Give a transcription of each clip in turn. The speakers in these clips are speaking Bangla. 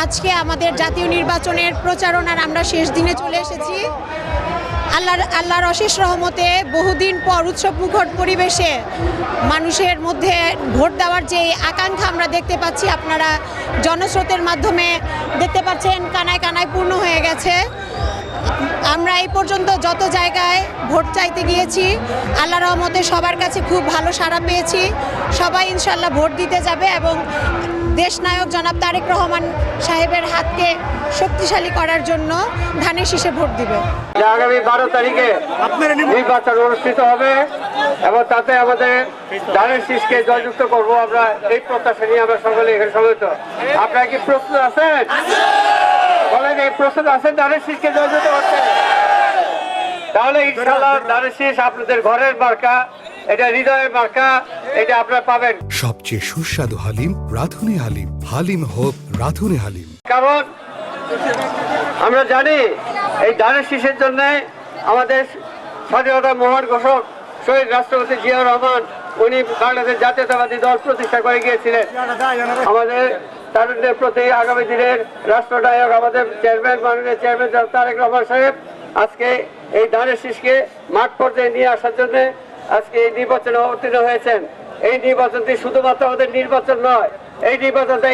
আজকে আমাদের জাতীয় নির্বাচনের প্রচারণার আমরা শেষ দিনে চলে এসেছি। আল্লাহর অশেষ রহমতে বহুদিন পর উৎসবমুখর পরিবেশে মানুষের মধ্যে ভোট দেওয়ার যে আকাঙ্ক্ষা আমরা দেখতে পাচ্ছি, আপনারা জনস্রোতের মাধ্যমে দেখতে পাচ্ছেন কানায় কানায় পূর্ণ হয়ে গেছে। আমরা এই পর্যন্ত যত জায়গায় ভোট চাইতে গিয়েছি, আল্লাহর রহমতে সবার কাছে খুব ভালো সাড়া পেয়েছি। সবাই ইনশাল্লাহ ভোট দিতে যাবে এবং দেশনায়ক জনাব তারেক রহমান সাহেবের হাতকে শক্তিশালী করার জন্য ধানের শীষে ভোট দিবে। আগামী 12 তারিখে নির্বাচন অনুষ্ঠিত হবে এবং তাতে আমাদের ধানের শীষকে জয়যুক্ত করব আমরা, এই প্রত্যাশা নিয়ে আমরা সকলে এখানে সমবেত। আপনারা কি প্রস্তুত আছেন? বলেন, এই প্রস্তুত আছেন ধানের শীষকে জয়যুক্ত করতে? তাহলে ইনশাআল্লাহ ধানের শীষ আপনাদের ঘরের মার্কা, এটা হৃদয়ের মার্কা, এটা আপনারা পাবেন। সবচেয়ে সুস্বাদু হালিম রাঁধুনি হালিম, হালিম হোক রাঁধুনি হালিম। কারণ আমরা জানি এই ধানের শীষের জন্য আমাদের স্বাধীনতার মহান ঘোষক শহীদ রাষ্ট্রপতি জিয়াউর রহমান, উনি বাংলাদেশ জাতীয়তাবাদী দল প্রতিষ্ঠা করে গিয়েছিলেন। আমাদের তারুণ্যের প্রতি আগামী দিনের রাষ্ট্রনায়ক আমাদের চেয়ারম্যান, মাননীয় চেয়ারম্যান তারেক রহমান সাহেব আজকে এই ধানের শীষকে মাঠ পর্যায়ে নিয়ে আসার জন্য আজকে এই নির্বাচনে অবতীর্ণ হয়েছেন। এই নির্বাচনটি শুধুমাত্র আমাদের নির্বাচন নয়, এই নির্বাচনটা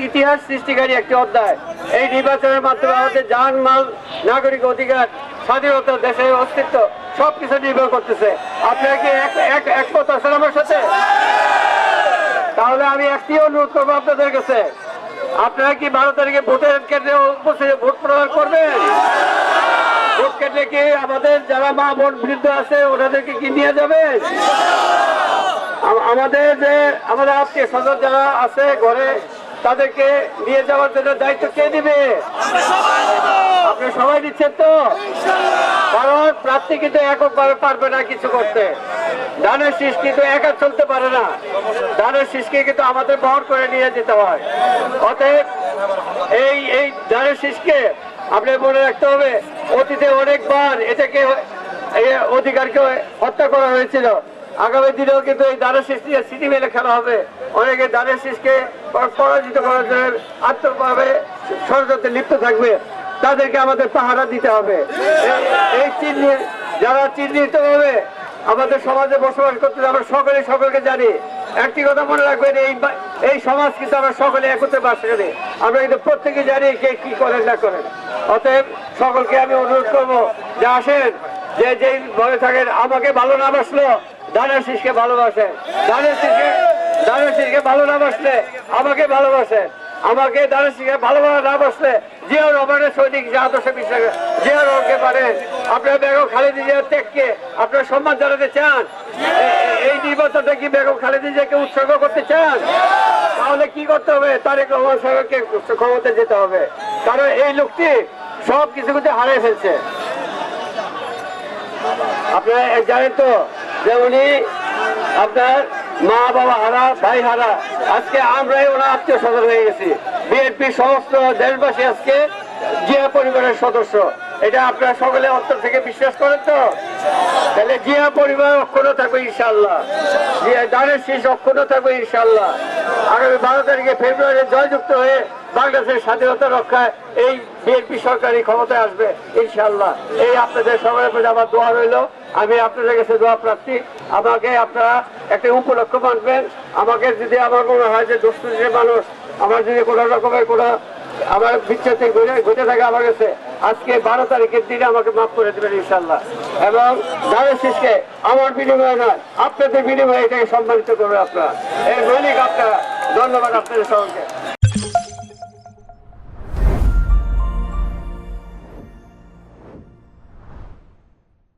ইতিহাস সৃষ্টিকারী একটি অধ্যায়। এই নির্বাচনের মাধ্যমে আমাদের জান মাল, নাগরিক অধিকার, স্বাধীনতা, দেশের অস্তিত্ব সবকিছু নির্ভর করতেছে। আপনারা কি একমত আছেন আমার সাথে? তাহলে আমি একটি অনুরোধ করবো আপনাদের কাছে, আপনারা কি 12 তারিখে ভোটের কেন্দ্রে উপস্থিত ভোট প্রদান করবেন? ভোট কেন্দ্রে কি আমাদের যারা মা বোন বৃদ্ধ আছে ওনাদেরকে কি নিয়ে যাবেন? আমাদের আত্মীয় স্বজন যারা আছে ঘরে, তাদেরকে নিয়ে যাওয়ার জন্য দায়িত্ব কে দিবে? আপনি সবাই দিচ্ছেন তো? কারণ প্রার্থী কিন্তু এককভাবে পারবে না কিছু করতে। ধানের শীষ কিন্তু একা চলতে পারে না, ধানের শীষকে কিন্তু আমাদের বহন করে নিয়ে যেতে হয়। অতএব এই ধানের শীষকে আপনি মনে রাখতে হবে, অতীতে অনেকবার এটাকে অধিকারকে হত্যা করা হয়েছিল। আগামী দিনেও কিন্তু এই ধানের শীষ নিয়ে সিটি মেলে খেলা হবে। অনেকে ধানের শীষকে পরাজিত করার জন্য আত্মভাবে ষড়যন্ত্রে লিপ্ত থাকবে, তাদেরকে আমাদের পাহারা দিতে হবে। এই যারা চিহ্নিত হবে আমাদের সমাজে বসবাস করতে, আমরা সকলকে জানি। একটি কথা মনে রাখবেন, এই সমাজ কিন্তু আমরা সকলে একত্রে বাস করি, আমরা কিন্তু প্রত্যেকে জানি কে কি করেন না করেন। অতএব সকলকে আমি অনুরোধ করবো যে আসেন, যে ঘরে থাকেন, আমাকে ভালো না বাসলো ধানের শীষকে ভালোবাসেন, ধানের শীষকে ভালো না বাসলে আমাকে ভালোবাসেন, আমাকে ধানের শীষকে ভালোবাসা না বাসলে জিয়াউর রহমানের সৈনিক হিসেবে আদর্শ বিশ্বাস জিয়াউর রহমানকে পারেন। আপনারা বেগম খালেদা জিয়ার ত্যাগকে আপনারা সম্মান জানাতে চান? এই নির্বাচনটা কি বেগম খালেদা জিয়াকে উৎসর্গ করতে চান? তাহলে কি করতে হবে? তারেক রহমান সাহেবকে ক্ষমতায় যেতে হবে। কারণ এই লোকটি সব কিছু কিন্তু হারিয়ে ফেলছে। আপনারা জানেন তো যে উনি আপনার মা বাবা হারা, ভাই হারা, আজকে আমরাই ওনার আত্মীয় স্বজন হয়ে গেছি। বিএনপি সমস্ত দেশবাসী আজকে জিয়া পরিবারের সদস্য, এটা আপনারা সকলে অন্তর থেকে বিশ্বাস করেন তো? তাহলে জিয়া পরিবার অক্ষুণ্ণ থাকবে ইনশাল্লাহ, ধানের শীষ অক্ষুণ্ণ থাকবে ইনশাল্লাহ। আগামী 12 তারিখে ফেব্রুয়ারি জয়যুক্ত হয়ে বাংলাদেশের স্বাধীনতা রক্ষায় এই বিএনপি সরকারি ক্ষমতায় আসবে ইনশাল্লাহ। এই আপনাদের সকলের প্রতি আমার দোয়া রইল। আমি আপনাদের কাছে দোয়া প্রার্থী, আমাকে আপনারা একটা উপলক্ষ মানবেন। আমাকে যদি আমার মনে হয় যে দুষ্কৃতির মানুষ, আমার যদি কোনো রকমের কোনো আমার বিচ্ছেদ ঘটে থাকে আমার কাছে, আজকে 12 তারিখের দিনে আমাকে মাফ করে দেবেন ইনশাল্লাহ। এবং ধানের শীষকে আমার বিনিময়ে নয়, আপনাদের বিনিময়ে এটাকে সম্মানিত করবে আপনারা। এই মৌলিক আপনারা। ধন্যবাদ আপনাদের সকলকে।